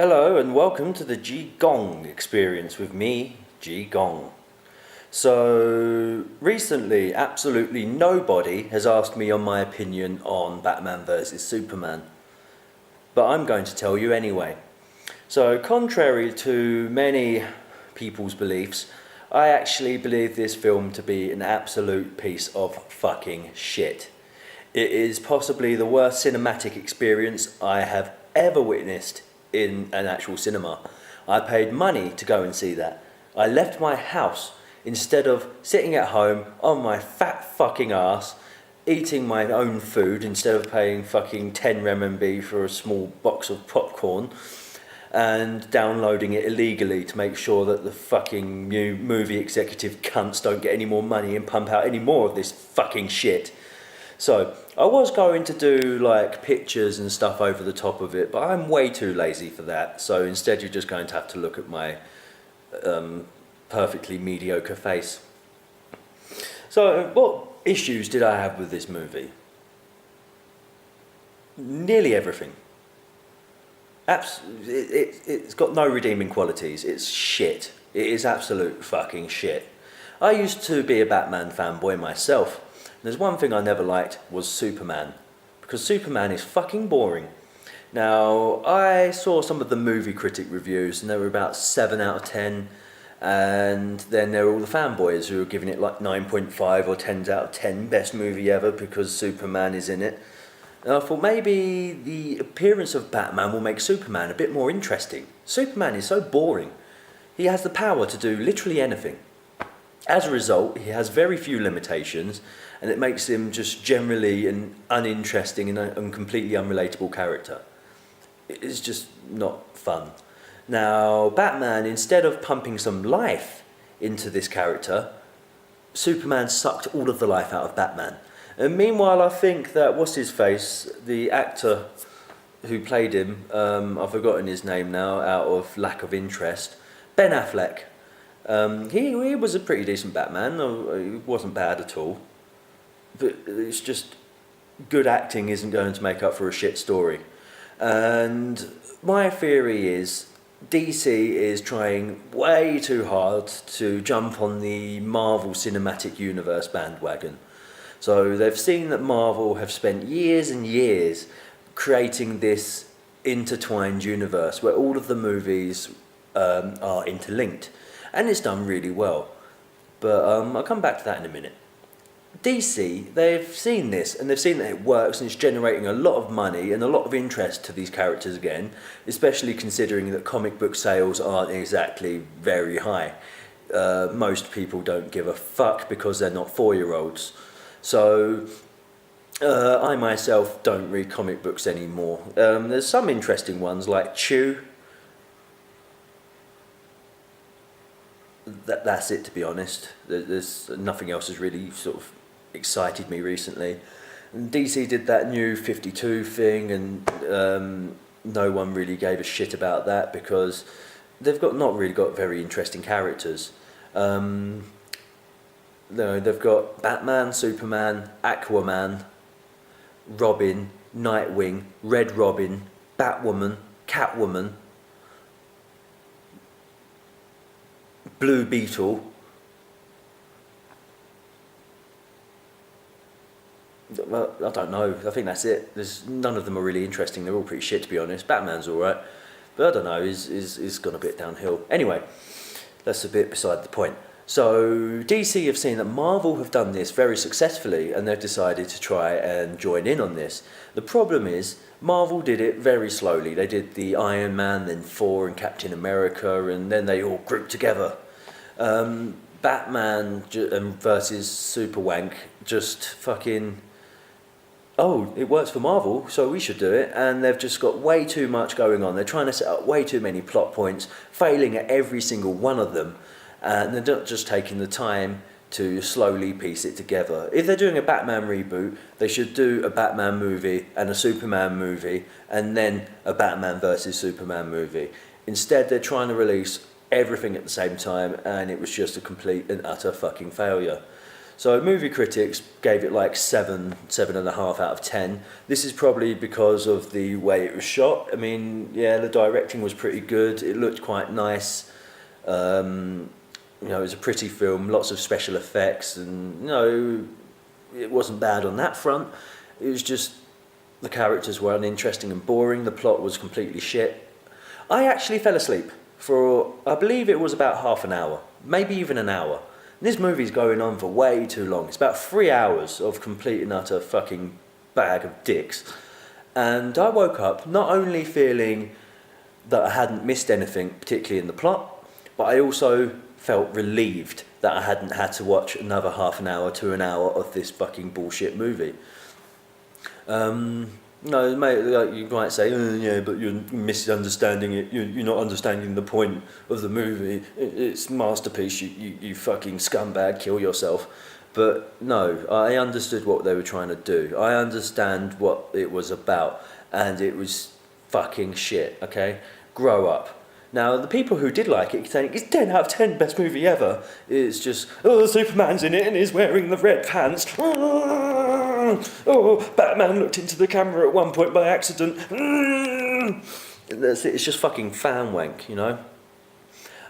Hello and welcome to the G Gong experience with me, G Gong. So, recently, absolutely nobody has asked me on my opinion on Batman vs Superman. But I'm going to tell you anyway. So, contrary to many people's beliefs, I actually believe this film to be an absolute piece of fucking shit. It is possibly the worst cinematic experience I have ever witnessed in an actual cinema. I paid money to go and see that. I left my house instead of sitting at home on my fat fucking ass, eating my own food instead of paying fucking 10 RMB for a small box of popcorn and downloading it illegally to make sure that the fucking new movie executive cunts don't get any more money and pump out any more of this fucking shit. So, I was going to do like pictures and stuff over the top of it, but I'm way too lazy for that. So instead you're just going to have to look at my perfectly mediocre face. So, what issues did I have with this movie? Nearly everything. It's got no redeeming qualities. It's shit. It is absolute fucking shit. I used to be a Batman fanboy myself. There's one thing I never liked was Superman, because Superman is fucking boring. Now, I saw some of the movie critic reviews and they were about 7 out of 10, and then there were all the fanboys who were giving it like 9.5 or 10 out of 10, best movie ever because Superman is in it. And I thought maybe the appearance of Batman will make Superman a bit more interesting. Superman is so boring. He has the power to do literally anything. As a result, he has very few limitations, and it makes him just generally an uninteresting and completely unrelatable character. It's just not fun. Now, Batman, instead of pumping some life into this character, Superman sucked all of the life out of Batman. And meanwhile, I think that, what's his face, the actor who played him, I've forgotten his name now out of lack of interest, Ben Affleck. He was a pretty decent Batman. He wasn't bad at all. But it's just good acting isn't going to make up for a shit story. And my theory is DC is trying way too hard to jump on the Marvel Cinematic Universe bandwagon. So they've seen that Marvel have spent years and years creating this intertwined universe where all of the movies are interlinked. And it's done really well. But I'll come back to that in a minute. DC, they've seen this and they've seen that it works and it's generating a lot of money and a lot of interest to these characters again, especially considering that comic book sales aren't exactly very high. Most people don't give a fuck because they're not 4-year-olds. So I myself don't read comic books anymore. There's some interesting ones like Chew. That's it, to be honest. There's nothing else has really sort of excited me recently. And DC did that new 52 thing, and no one really gave a shit about that because they've not really got very interesting characters. No, they've got Batman, Superman, Aquaman, Robin, Nightwing, Red Robin, Batwoman, Catwoman, Blue Beetle. Well, I don't know. I think that's it. None of them are really interesting. They're all pretty shit, to be honest. Batman's all right, but I don't know. He's gone a bit downhill. Anyway, that's a bit beside the point. So DC have seen that Marvel have done this very successfully, and they've decided to try and join in on this. The problem is Marvel did it very slowly. They did the Iron Man, then Thor and Captain America, and then they all grouped together. Batman versus Superwank just fucking, oh, it works for Marvel, so we should do it. And they've just got way too much going on. They're trying to set up way too many plot points, failing at every single one of them. And they're not just taking the time to slowly piece it together. If they're doing a Batman reboot, they should do a Batman movie and a Superman movie, and then a Batman versus Superman movie. Instead, they're trying to release everything at the same time, and it was just a complete and utter fucking failure. So movie critics gave it like 7.5 out of 10. This is probably because of the way it was shot. I mean, yeah, the directing was pretty good. It looked quite nice. You know, it was a pretty film, lots of special effects, and you know, it wasn't bad on that front. It was just the characters were uninteresting and boring. The plot was completely shit. I actually fell asleep for, I believe it was about half an hour, maybe even an hour. This movie's going on for way too long. It's about 3 hours of complete and utter fucking bag of dicks. And I woke up not only feeling that I hadn't missed anything, particularly in the plot, but I also felt relieved that I hadn't had to watch another half an hour to an hour of this fucking bullshit movie. No, mate, like you might say, yeah, but you're misunderstanding it. You're not understanding the point of the movie. It's masterpiece. You fucking scumbag, kill yourself. But no, I understood what they were trying to do. I understand what it was about, and it was fucking shit. Okay, grow up. Now, the people who did like it saying it's 10 out of 10, best movie ever. It's just, oh, Superman's in it and he's wearing the red pants. Oh, Batman looked into the camera at one point by accident. That's it. It's just fucking fan wank, you know.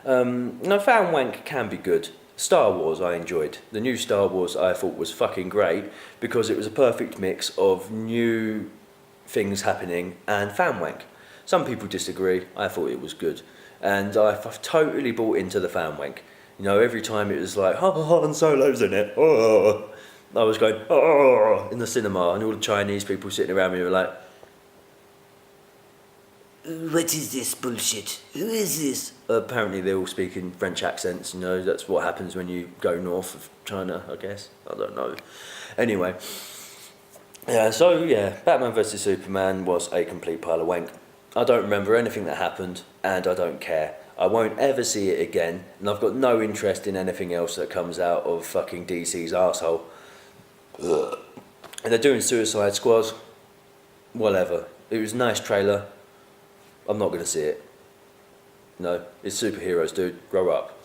No, fan wank can be good. Star Wars I enjoyed. The new Star Wars I thought was fucking great because it was a perfect mix of new things happening and fan wank. Some people disagree. I thought it was good. And I've totally bought into the fan wank. You know, every time it was like, oh, Han Solo's in it. Oh, I was going, oh, in the cinema. And all the Chinese people sitting around me were like, what is this bullshit? Who is this? Apparently they're all speaking French accents. You know, that's what happens when you go north of China, I guess. I don't know. Anyway. Yeah, so yeah, Batman vs Superman was a complete pile of wank. I don't remember anything that happened, and I don't care. I won't ever see it again, and I've got no interest in anything else that comes out of fucking DC's arsehole. Ugh. And they're doing Suicide Squad. Whatever. It was a nice trailer. I'm not going to see it. No, it's superheroes, dude. Grow up.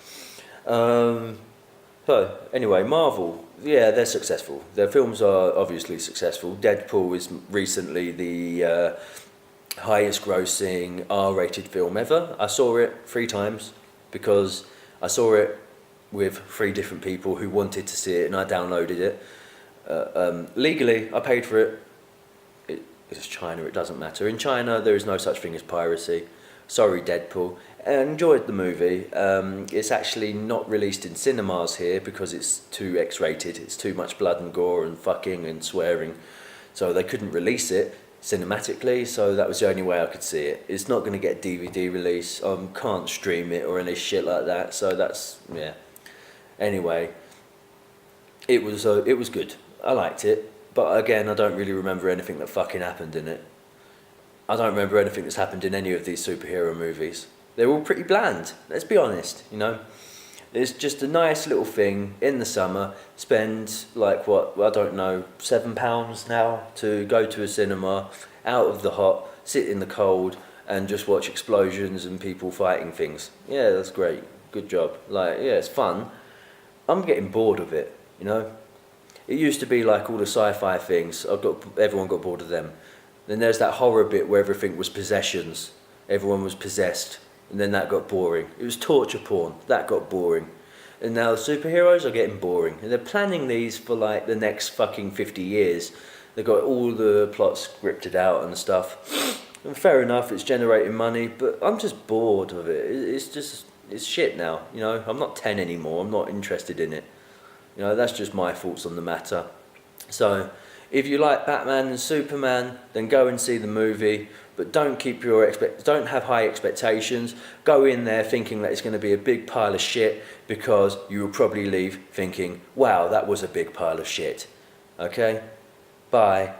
So, anyway, Marvel, yeah, they're successful. Their films are obviously successful. Deadpool is recently the highest grossing R-rated film ever. I saw it 3 times because I saw it with 3 different people who wanted to see it, and I downloaded it. Legally, I paid for it. It's China, it doesn't matter. In China, there is no such thing as piracy. Sorry, Deadpool. I enjoyed the movie. It's actually not released in cinemas here because it's too X-rated. It's too much blood and gore and fucking and swearing. So they couldn't release it cinematically, so that was the only way I could see it. It's not going to get DVD release. Can't stream it or any shit like that. So that's, yeah. Anyway, it was good. I liked it. But again, I don't really remember anything that fucking happened in it. I don't remember anything that's happened in any of these superhero movies. They're all pretty bland, let's be honest, you know. It's just a nice little thing in the summer. Spend like what, I don't know, £7 now to go to a cinema, out of the hot, sit in the cold and just watch explosions and people fighting things. Yeah, that's great, good job. Like, yeah, it's fun. I'm getting bored of it, you know. It used to be like all the sci-fi things, everyone got bored of them. Then there's that horror bit where everything was possessions. Everyone was possessed. And then that got boring. It was torture porn. That got boring. And now the superheroes are getting boring. And they're planning these for like the next fucking 50 years. They've got all the plots scripted out and stuff. And fair enough, it's generating money, but I'm just bored of it. It's shit now, you know. I'm not 10 anymore. I'm not interested in it. You know, that's just my thoughts on the matter. So, if you like Batman and Superman, then go and see the movie. But don't have high expectations. Go in there thinking that it's going to be a big pile of shit, because you will probably leave thinking, wow, that was a big pile of shit. Okay? Bye.